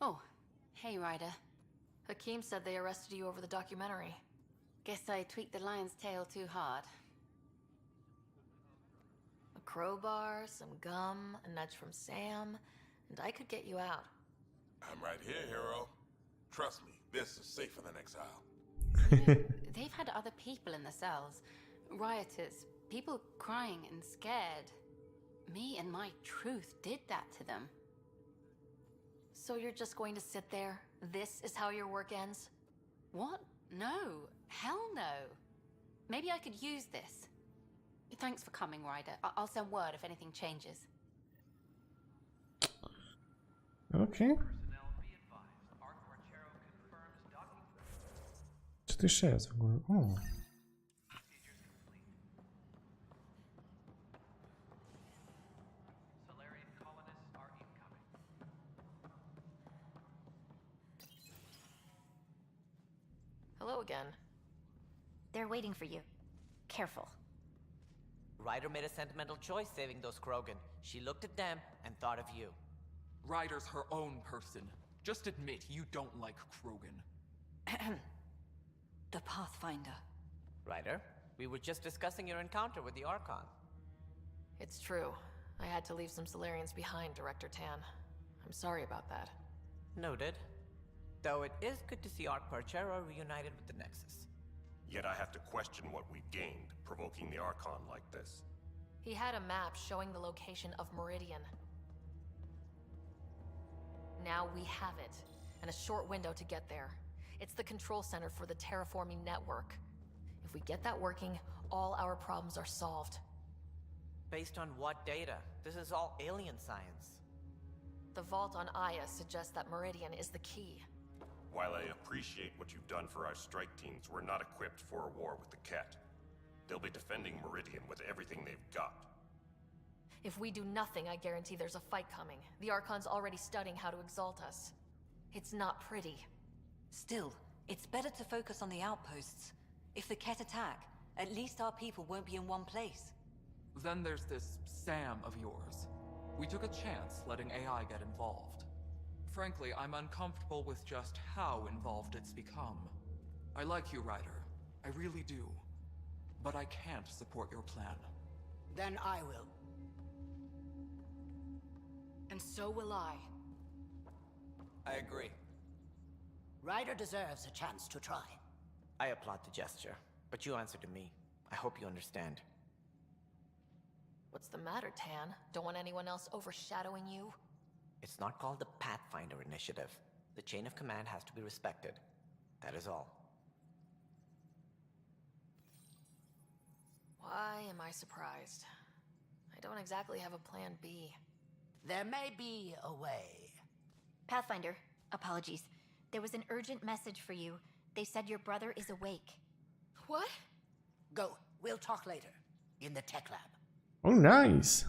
Oh, hey Ryder. Hakeem said they arrested you over the documentary. Guess I tweaked the lion's tail too hard. A crowbar, some gum, a nudge from Sam, and I could get you out. I'm right here, hero. Trust me, this is safer than exile. They've had other people in the cells. Rioters, people crying and scared. Me and my truth did that to them. So you're just going to sit there? This is how your work ends? What? No. Hell no. Maybe I could use this. Thanks for coming, Ryder. I'll send word if anything changes. Okej. Co to jeszcze jest w ogóle? O. Hello again. They're waiting for you. Careful. Ryder made a sentimental choice saving those Krogan. She looked at them and thought of you. Ryder's her own person. Just admit you don't like Krogan. The Pathfinder. Ryder, we were just discussing your encounter with the Archon. It's true. I had to leave some Solarians behind, Director Tan. I'm sorry about that. Noted. Though it is good to see Arc Parchero reunited with the Nexus. Yet I have to question what we've gained, provoking the Archon like this. He had a map showing the location of Meridian. Now we have it, and a short window to get there. It's the control center for the terraforming network. If we get that working, all our problems are solved. Based on what data? This is all alien science. The vault on Aya suggests that Meridian is the key. While I appreciate what you've done for our strike teams, we're not equipped for a war with the Ket. They'll be defending Meridian with everything they've got. If we do nothing, I guarantee there's a fight coming. The Archon's already studying how to exalt us. It's not pretty. Still, it's better to focus on the outposts. If the Ket attack, at least our people won't be in one place. Then there's this Sam of yours. We took a chance letting AI get involved. Frankly, I'm uncomfortable with just how involved it's become. I like you, Ryder. I really do. But I can't support your plan. Then I will. And so will I. I agree. Ryder deserves a chance to try. I applaud the gesture, but you answer to me. I hope you understand. What's the matter, Tan? Don't want anyone else overshadowing you? It's not called the Pathfinder Initiative. The chain of command has to be respected. That is all. Why am I surprised? I don't exactly have a plan B. There may be a way. Pathfinder, apologies. There was an urgent message for you. They said your brother is awake. What? Go. We'll talk later. In the tech lab. Oh, nice.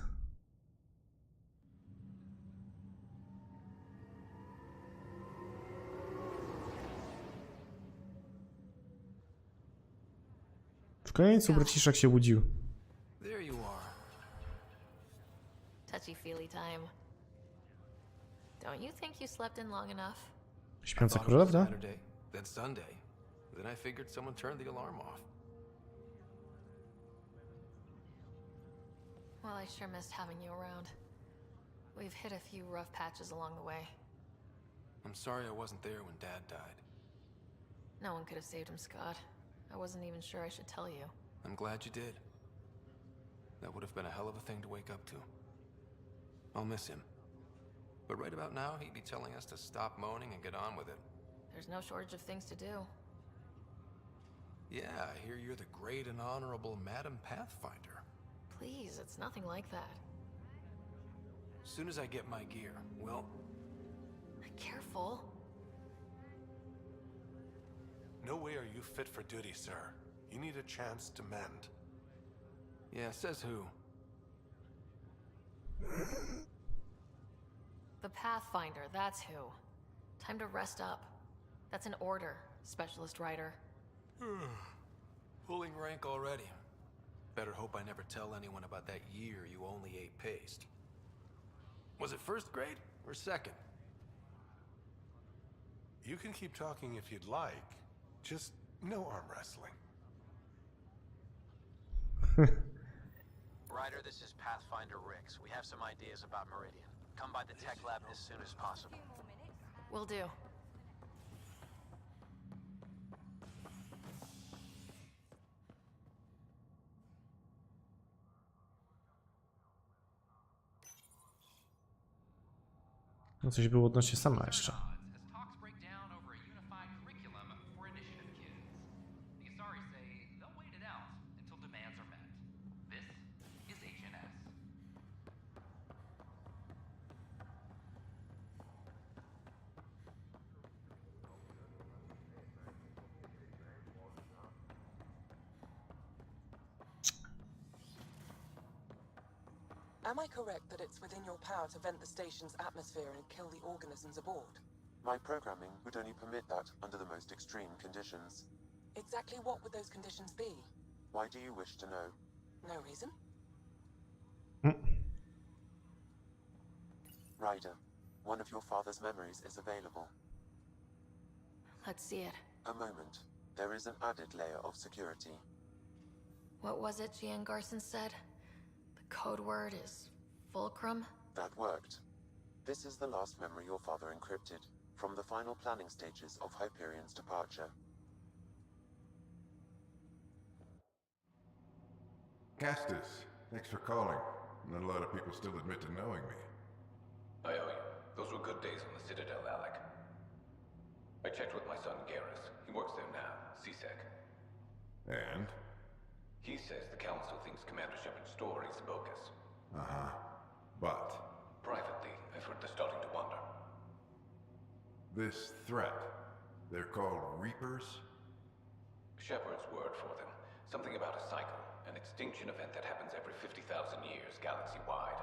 W końcu braciszek się budził. There you are. Touchy-feely time. Don't you think you slept in long enough? Śpiąca Thought it was królewna? Saturday, then Sunday. Then I figured someone turned the alarm off. Well, I sure missed having you around. We've hit a few rough patches along the way. I'm sorry I wasn't there when Dad died. No one could have saved him, Scott. I wasn't even sure I should tell you. I'm glad you did. That would have been a hell of a thing to wake up to. I'll miss him. But right about now, he'd be telling us to stop moaning and get on with it. There's no shortage of things to do. Yeah, I hear you're the great and honorable Madam Pathfinder. Please, it's nothing like that. As soon as I get my gear, well... Careful. No way are you fit for duty, sir. You need a chance to mend. Yeah, says who? The Pathfinder, that's who. Time to rest up. That's an order, Specialist Writer. Pulling rank already. Better hope I never tell anyone about that year you only ate paste. Was it first grade or second? You can keep talking if you'd like. Just no arm wrestling. Ryder, this is Pathfinder Rix. We have some ideas about Meridian. Come by the tech lab as soon as possible. Will do. No coś było odnośnie sama jeszcze. Am I correct that it's within your power to vent the station's atmosphere and kill the organisms aboard? My programming would only permit that under the most extreme conditions. Exactly what would those conditions be? Why do you wish to know? No reason? Ryder, one of your father's memories is available. Let's see it. A moment. There is an added layer of security. What was it Gian Garson said? The code word is fulcrum? That worked. This is the last memory your father encrypted, from the final planning stages of Hyperion's departure. Castus, thanks for calling. Not a lot of people still admit to knowing me. I owe you. Those were good days on the Citadel, Alec. I checked with my son Garrus. He works there now, CSEC. And? He says the Council thinks Commander Shepard's story is bogus. Uh-huh. But? Privately, I've heard they're starting to wonder. This threat, they're called Reapers? Shepard's word for them. Something about a cycle, an extinction event that happens every 50,000 years, galaxy-wide.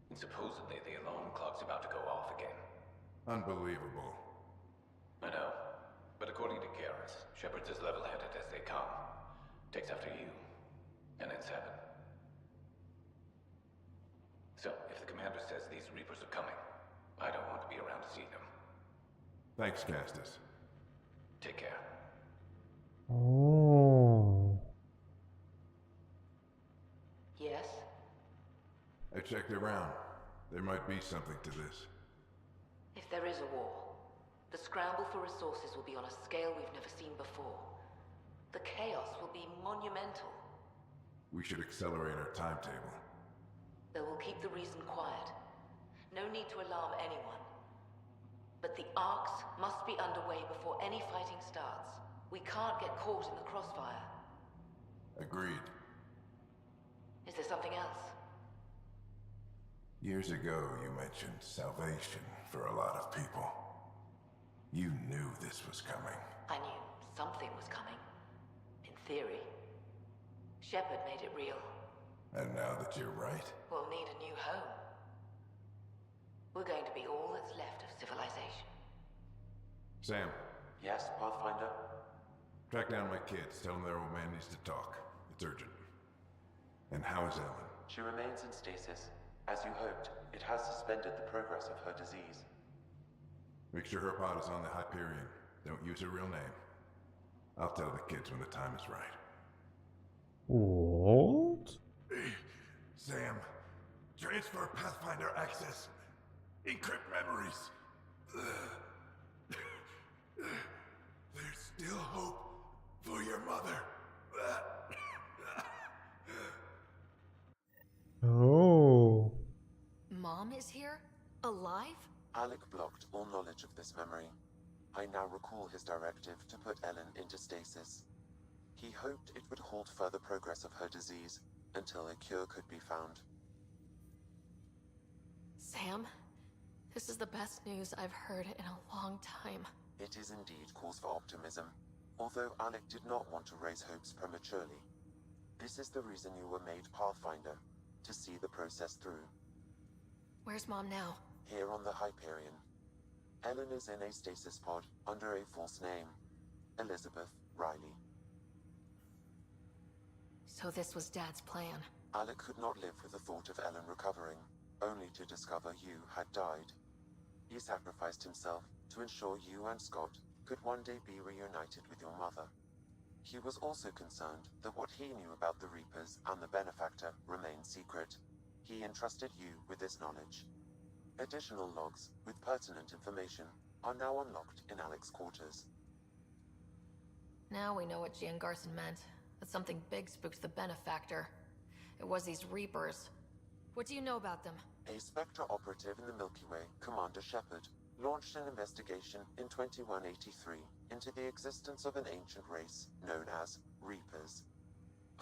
And supposedly the alarm clock's about to go off again. Unbelievable. I know. But according to Garrus, Shepard's as level-headed as they come. Takes after you. And ends heaven. So, if the commander says these Reapers are coming, I don't want to be around to see them. Thanks, Castus. Take care. Oh. Yes? I checked around. There might be something to this. If there is a war, the scramble for resources will be on a scale we've never seen before. The chaos will be monumental. We should accelerate our timetable. They will keep the reason quiet. No need to alarm anyone. But the arcs must be underway before any fighting starts. We can't get caught in the crossfire. Agreed. Is there something else? Years ago, you mentioned salvation for a lot of people. You knew this was coming. I knew something was coming. In theory. Shepard made it real. And now that you're right, We'll need a new home. We're going to be all that's left of civilization. Sam, Yes, Pathfinder? track down my kids. Tell them their old man needs to talk. It's urgent. And how is Ellen? She remains in stasis. As you hoped, it has suspended the progress of her disease. Make sure her pod is on the Hyperion. Don't use her real name. I'll tell the kids when the time is right. What? Sam, transfer Pathfinder access. Encrypt memories. There's still hope for your mother. Oh. Mom is here? Alive? Alec blocked all knowledge of this memory. I now recall his directive to put Ellen into stasis. He hoped it would halt further progress of her disease until a cure could be found. Sam, this is the best news I've heard in a long time. It is indeed cause for optimism, although Alec did not want to raise hopes prematurely. This is the reason you were made Pathfinder, to see the process through. Where's Mom now? Here on the Hyperion. Ellen is in a stasis pod under a false name, Elizabeth Riley. So this was Dad's plan. Alec could not live with the thought of Ellen recovering, only to discover you had died. He sacrificed himself to ensure you and Scott could one day be reunited with your mother. He was also concerned that what he knew about the Reapers and the Benefactor remained secret. He entrusted you with this knowledge. Additional logs with pertinent information are now unlocked in Alec's quarters. Now we know what Gian Garson meant. That something big spooked the Benefactor. It was these Reapers. What do you know about them? A Spectre operative in the Milky Way, Commander Shepard, launched an investigation in 2183 into the existence of an ancient race known as Reapers.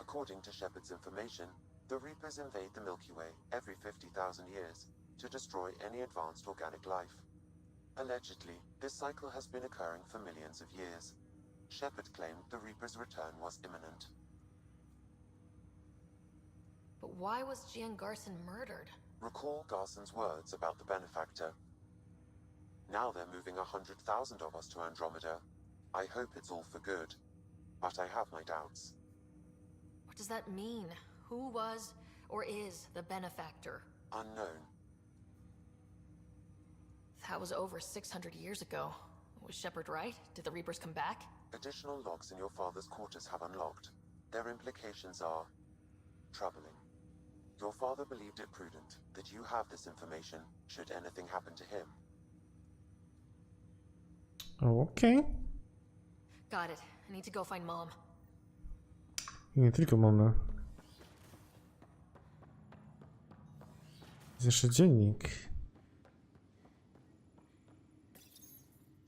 According to Shepard's information, the Reapers invade the Milky Way every 50,000 years to destroy any advanced organic life. Allegedly, this cycle has been occurring for millions of years. Shepard claimed the Reapers' return was imminent. But why was Gian Garson murdered? Recall Garson's words about the Benefactor. Now they're moving 100,000 of us to Andromeda. I hope it's all for good, but I have my doubts. What does that mean? Who was or is the Benefactor? Unknown. That was over 600 years ago. Was Shepard right? Did the Reapers come back? Additional logs in your father's quarters have unlocked. Their implications are troubling. Your father believed it prudent that you have this information should anything happen to him. Okej. Got it. I need to go find Mom. I nie tylko mamy. Jest jeszcze dziennik.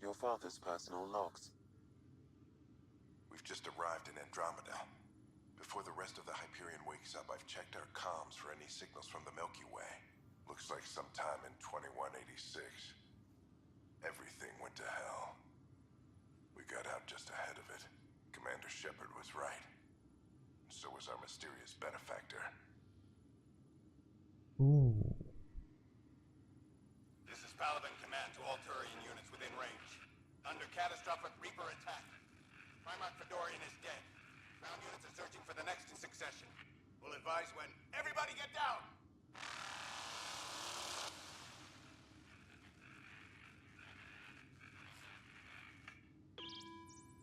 Your father's personal logs. We've just arrived in Andromeda. Before the rest of the Hyperion wakes up, I've checked our comms for any signals from the Milky Way. Looks like sometime in 2186. Everything went to hell. We got out just ahead of it. Commander Shepard was right. So was our mysterious Benefactor. Ooh. This is Paladin Command to all Turian units within range. Under catastrophic Reaper attack. Primarch Fedorian is dead. Ground units are searching for the next in succession. We'll advise when. Everybody get down!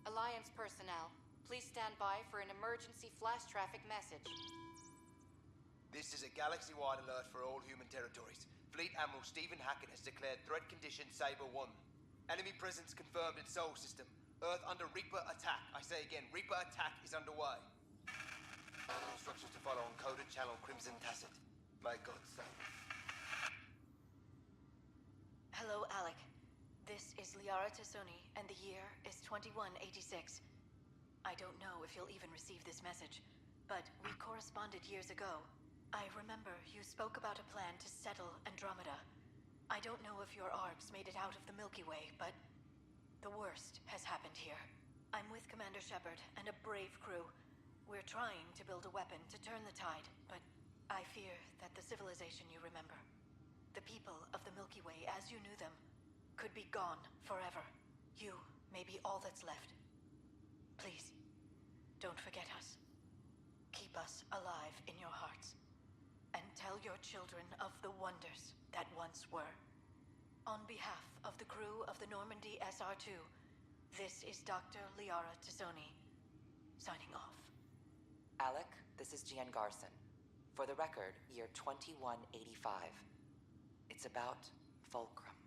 Alliance personnel, please stand by for an emergency flash traffic message. This is a galaxy-wide alert for all human territories. Fleet Admiral Stephen Hackett has declared threat condition Saber 1. Enemy presence confirmed in Sol System. Earth under Reaper attack. I say again, Reaper attack is underway. Instructions to follow on coded channel Crimson Tacit. May God save. Hello, Alec. This is Liara Tassoni, and the year is 2186. I don't know if you'll even receive this message, but we corresponded years ago. I remember you spoke about a plan to settle Andromeda. I don't know if your arcs made it out of the Milky Way, but the worst has happened here. I'm with Commander Shepard and a brave crew. We're trying to build a weapon to turn the tide, but I fear that the civilization you remember, the people of the Milky Way as you knew them, could be gone forever. You may be all that's left. Please, don't forget us. Keep us alive in your hearts. And tell your children of the wonders that once were. On behalf of the crew of the Normandy SR2, this is Dr. Liara Tassoni, signing off. Alec, this is Gian Garson. For the record, year 2185. It's about Fulcrum.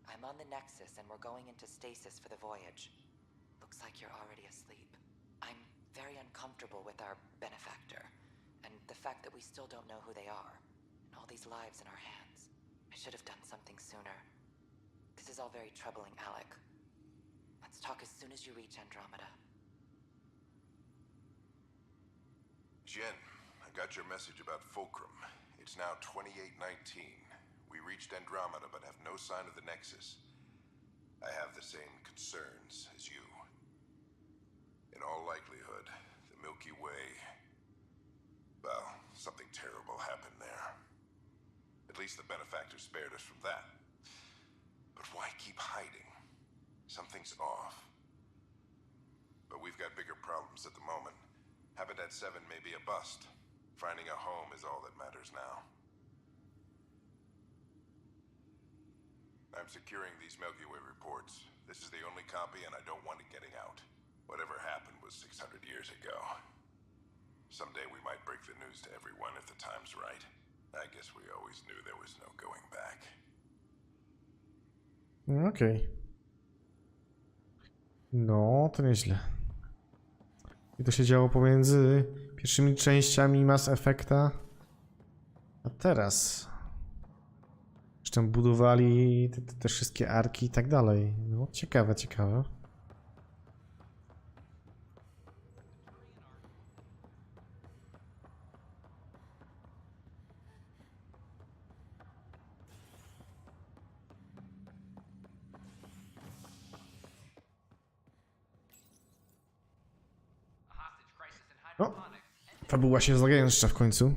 I'm on the Nexus and we're going into stasis for the voyage. Looks like you're already asleep. I'm very uncomfortable with our Benefactor, and the fact that we still don't know who they are, and all these lives in our hands. I should have done something sooner. This is all very troubling, Alec. Let's talk as soon as you reach Andromeda. Jen, I got your message about Fulcrum. It's now 2819. We reached Andromeda but have no sign of the Nexus. I have the same concerns as you. In all likelihood, the Milky Way... well, something terrible happened there. At least the Benefactor spared us from that. But why keep hiding? Something's off. But we've got bigger problems at the moment. Habitat 7 may be a bust. Finding a home is all that matters now. I'm securing these Milky Way reports. This is the only copy, and I don't want it getting out. Whatever happened was 600 years ago. Someday we might break the news to everyone if the time's right. I guess we always knew there was no going back. Okej. No, to nieźle. I to się działo pomiędzy pierwszymi częściami Mass Effecta, a teraz. Zresztą budowali te wszystkie arki i tak dalej. No, ciekawe, ciekawe. O, fabuła się zagęszcza w końcu.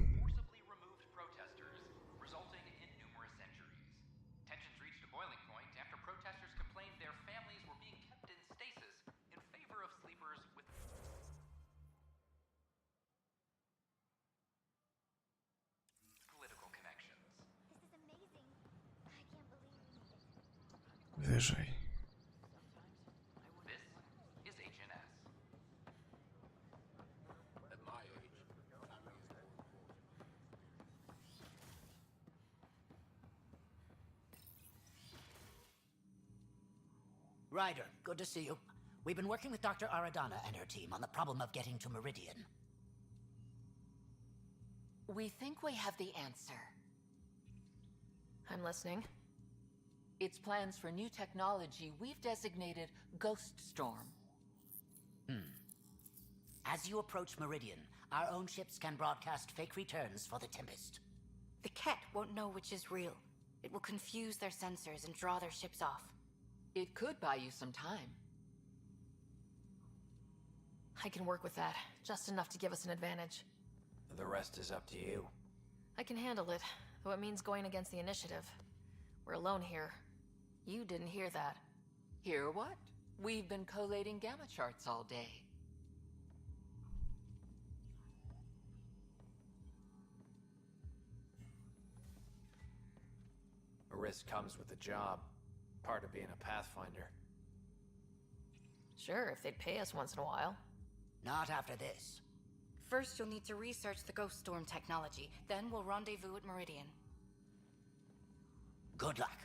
Wyżej. Ryder, good to see you. We've been working with Dr. Aradana and her team on the problem of getting to Meridian. We think we have the answer. I'm listening. It's plans for new technology we've designated Ghost Storm. As you approach Meridian, our own ships can broadcast fake returns for the Tempest. The Ket won't know which is real. It will confuse their sensors and draw their ships off. It could buy you some time. I can work with that. Just enough to give us an advantage. The rest is up to you. I can handle it, though it means going against the initiative. We're alone here. You didn't hear that. Hear what? We've been collating gamma charts all day. A risk comes with the job. Part of being a Pathfinder. Sure, if they'd pay us once in a while. Not after this. First, you'll need to research the Ghost Storm technology. Then we'll rendezvous at Meridian. Good luck.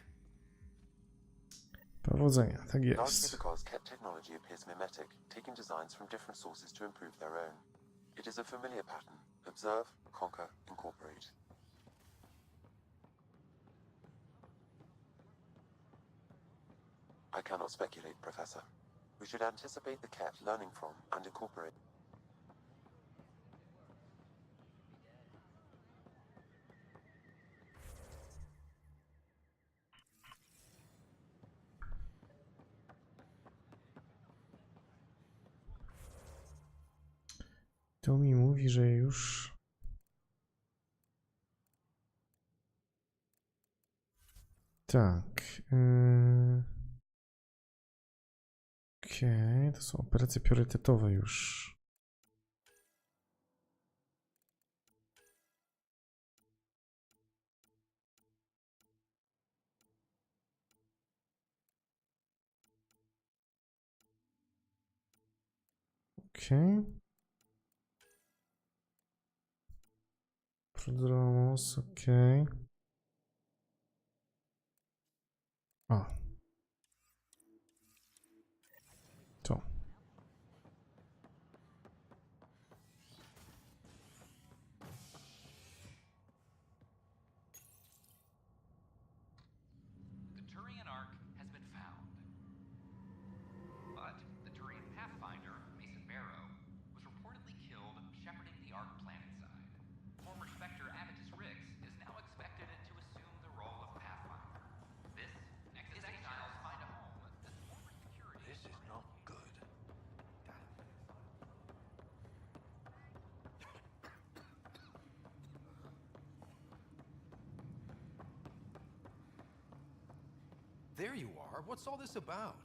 Powodzenia, tak Largely jest. because Ket technology appears mimetic, taking designs from different sources to improve their own. It is a familiar pattern. Observe, conquer, incorporate. I cannot speculate, Professor. We should anticipate the Ket learning from and incorporate. To mi mówi, że już... Tak. Okej, to są operacje priorytetowe już. Okej. Prodromos, okej. A. To. The Turian Ark has been found. But the Turian Pathfinder, Mason Barrow, was reportedly killed shepherding the Ark planetside. Former Spectre Amatus Rix is now expected to assume the role of Pathfinder. This, next as exiles find a home that's more security. This is not good. There you are. What's all this about?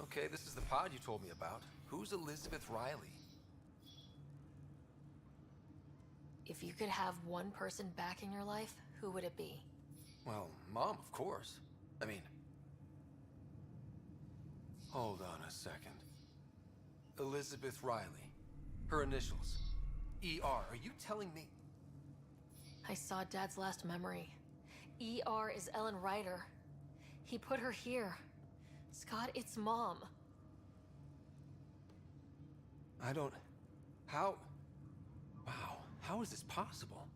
Okay, this is the pod you told me about. Who's Elizabeth Riley? If you could have one person back in your life, who would it be? Well, Mom, of course. I mean... Hold on a second. Elizabeth Riley. Her initials. ER. Are you telling me... I saw Dad's last memory. ER is Ellen Ryder. He put her here. Scott, it's Mom. I don't... How... Wow, how is this possible?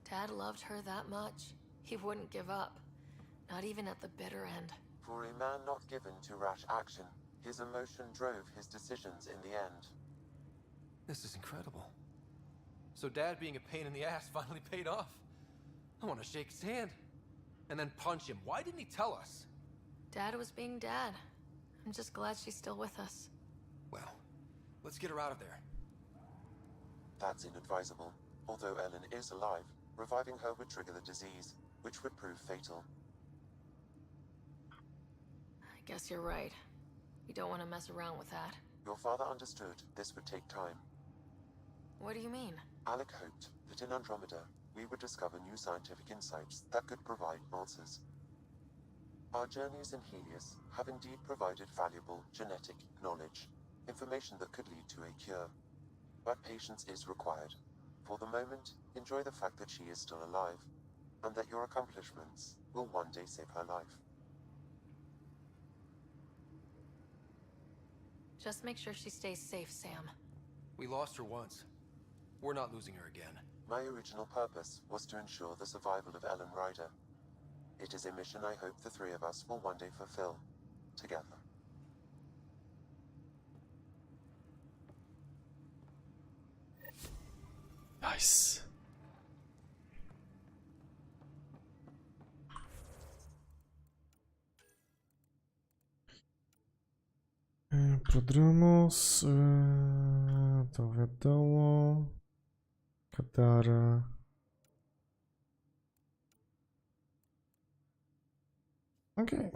Dad loved her that much. He wouldn't give up. Not even at the bitter end. For a man not given to rash action, his emotion drove his decisions in the end. This is incredible. So Dad being a pain in the ass finally paid off. I want to shake his hand. And then punch him. Why didn't he tell us? Dad was being Dad. I'm just glad she's still with us. Well, let's get her out of there. That's inadvisable. Although Ellen is alive, reviving her would trigger the disease, which would prove fatal. I guess you're right. We don't want to mess around with that. Your father understood this would take time. What do you mean? Alec hoped that in Andromeda, we would discover new scientific insights that could provide answers. Our journeys in Helios have indeed provided valuable genetic knowledge, information that could lead to a cure. But patience is required. For the moment, enjoy the fact that she is still alive, and that your accomplishments will one day save her life. Just make sure she stays safe, Sam. We lost her once. We're not losing her again. My original purpose was to ensure the survival of Ellen Ryder. It is a mission I hope the three of us will one day fulfill, together. Nice. Prodromos, to wiadomo. Katara. Okej.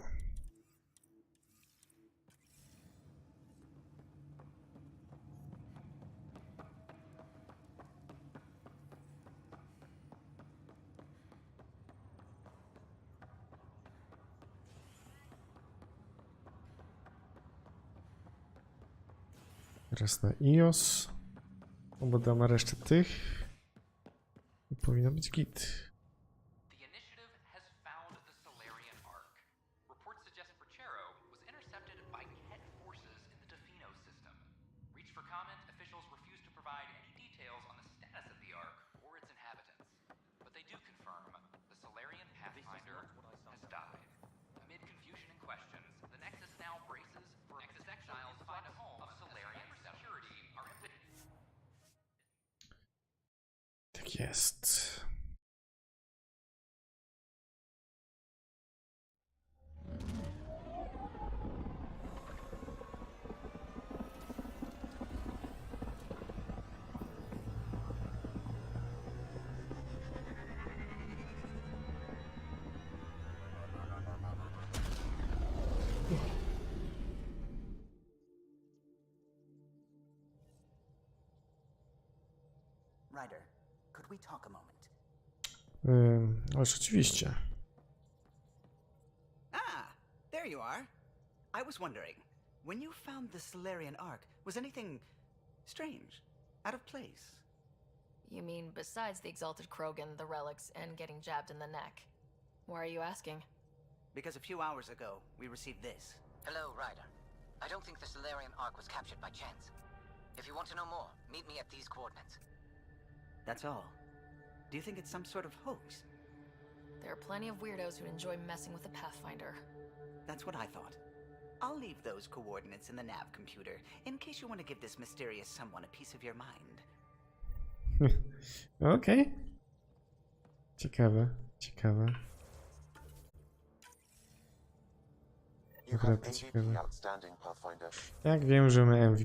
Teraz na iOS. Bo damy resztę tych. I powinno być git. The initiative has found the Solarian Ark. Reports suggest Perchero was intercepted by Ket forces in the Defino system. Reached for comment, officials refuse to provide any details on the status of the Ark or its inhabitants. But they do confirm the Solarian Pathfinder has died. Amid confusion and questions, the Nexus now braces for Nexus exiles to find a home of Solarian security are implicated. Tak jest. Ryder, could we talk a moment? Ależ oczywiście. Ah, there you are. I was wondering, when you found the Solarian Ark, was anything strange, out of place? You mean besides the Exalted Krogan, the relics, and getting jabbed in the neck? Why are you asking? Because a few hours ago, we received this. Hello, Ryder. I don't think the Solarian Ark was captured by chance. If you want to know more, meet me at these coordinates. That's all. Do you think it's some sort of hoax? There are plenty of weirdos who enjoy messing with the Pathfinder. That's what I thought. I'll leave those coordinates in the nav computer, in case you want to give this mysterious someone a piece of your mind. Okej. Ciekawe, ciekawe. You have Naprawdę ciekawe. MVP outstanding, Pathfinder. Jak wiem, że my MVP